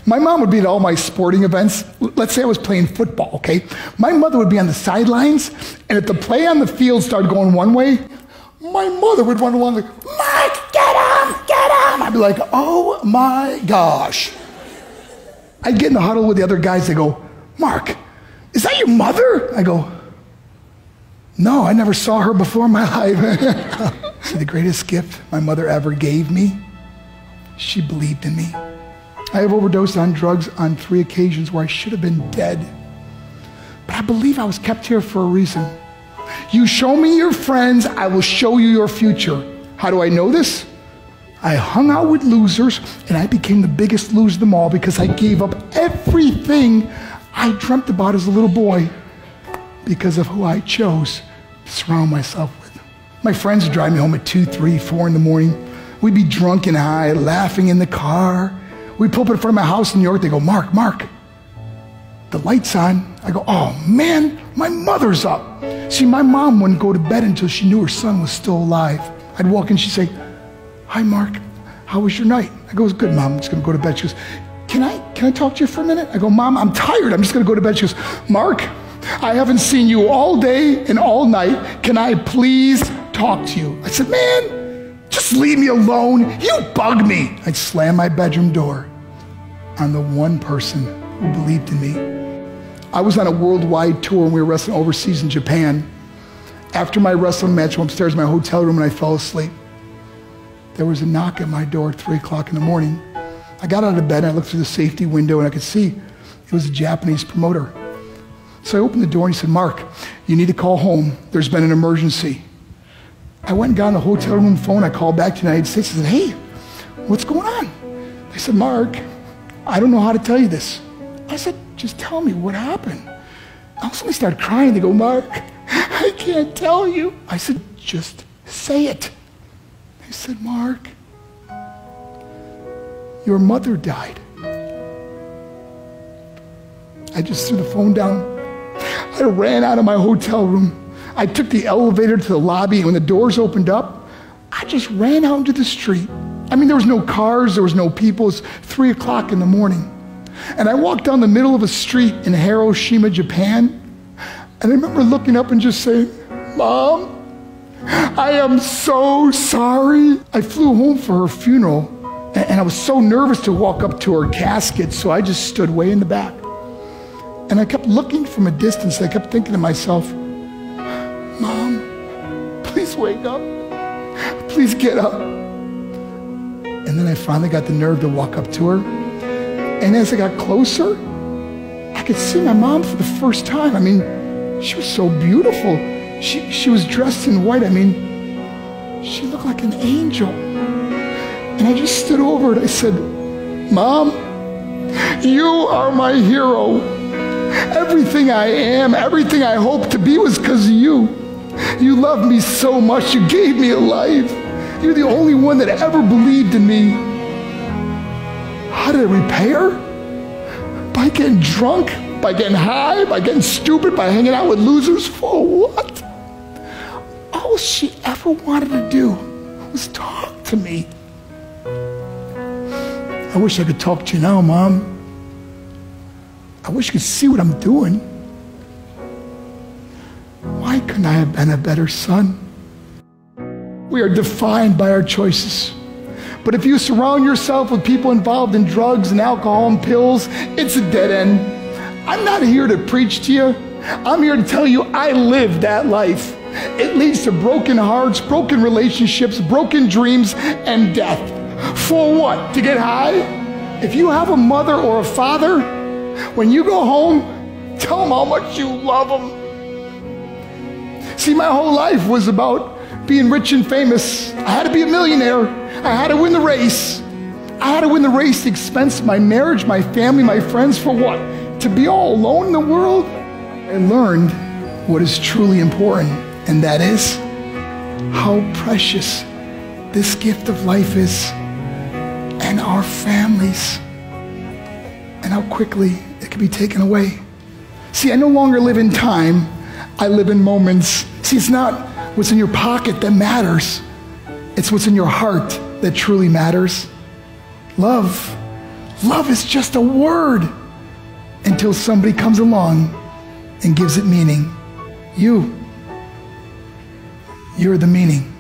My mom would be at all my sporting events. Let's say I was playing football, okay? My mother would be on the sidelines, and if the play on the field started going one way, my mother would run along like, Mark, get him, get him. I'd be like, oh my gosh. I'd get in the huddle with the other guys. They go, Mark, is that your mother? I go, no, I never saw her before in my life. See, the greatest gift my mother ever gave me, she believed in me. I have overdosed on drugs on 3 occasions where I should have been dead. But I believe I was kept here for a reason. You show me your friends, I will show you your future. How do I know this? I hung out with losers, and I became the biggest loser of them all because I gave up everything I dreamt about as a little boy because of who I chose to surround myself with. My friends would drive me home at 2, 3, 4 in the morning. We'd be drunk and high, laughing in the car. We'd pull up in front of my house in New York. They go, Mark, the light's on. I go, oh man, my mother's up. See, my mom wouldn't go to bed until she knew her son was still alive. I'd walk in, she'd say, hi Mark, how was your night? I go, it was good, Mom, I'm just gonna go to bed. She goes, can I talk to you for a minute? I go, Mom, I'm tired, I'm just gonna go to bed. She goes, Mark, I haven't seen you all day and all night. Can I please talk to you? I said, man, just leave me alone. You bug me. I'd slam my bedroom door on the one person who believed in me. I was on a worldwide tour and we were wrestling overseas in Japan. After my wrestling match, I went upstairs in my hotel room and I fell asleep. There was a knock at my door at 3 o'clock in the morning. I got out of bed and I looked through the safety window and I could see it was a Japanese promoter. So I opened the door and he said, Mark, you need to call home. There's been an emergency. I went and got on the hotel room phone. I called back to the United States. I said, hey, what's going on? They said, Mark, I don't know how to tell you this. I said, just tell me what happened. I suddenly started crying. They go, Mark, I can't tell you. I said, just say it. They said, Mark, your mother died. I just threw the phone down. I ran out of my hotel room. I took the elevator to the lobby, and when the doors opened up, I just ran out into the street. I mean, there was no cars, there was no people. It was 3 o'clock in the morning. And I walked down the middle of a street in Hiroshima, Japan, and I remember looking up and just saying, Mom, I am so sorry. I flew home for her funeral, and I was so nervous to walk up to her casket, so I just stood way in the back. And I kept looking from a distance. I kept thinking to myself, Mom, please wake up. Please get up. And then I finally got the nerve to walk up to her. And as I got closer, I could see my mom for the first time. I mean, she was so beautiful. She was dressed in white. I mean, she looked like an angel. And I just stood over it. I said, Mom, you are my hero. Everything I am, everything I hope to be was because of you. You loved me so much. You gave me a life. You're the only one that ever believed in me. How did I repay her? By getting drunk, by getting high, by getting stupid, by hanging out with losers? For what? All she ever wanted to do was talk to me. I wish I could talk to you now, Mom. I wish you could see what I'm doing. Why couldn't I have been a better son? We are defined by our choices. But if you surround yourself with people involved in drugs and alcohol and pills, it's a dead end. I'm not here to preach to you. I'm here to tell you I lived that life. It leads to broken hearts, broken relationships, broken dreams, and death. For what? To get high? If you have a mother or a father, when you go home, tell them how much you love them. See, my whole life was about being rich and famous. I had to be a millionaire. I had to win the race. I had to win the race at the expense of my marriage, my family, my friends. For what? To be all alone in the world? I learned what is truly important, and that is how precious this gift of life is, and our families, and how quickly it can be taken away. See, I no longer live in time. I live in moments. See, it's not what's in your pocket that matters. It's what's in your heart that truly matters. Love Love is just a word until somebody comes along and gives it meaning. You're the meaning.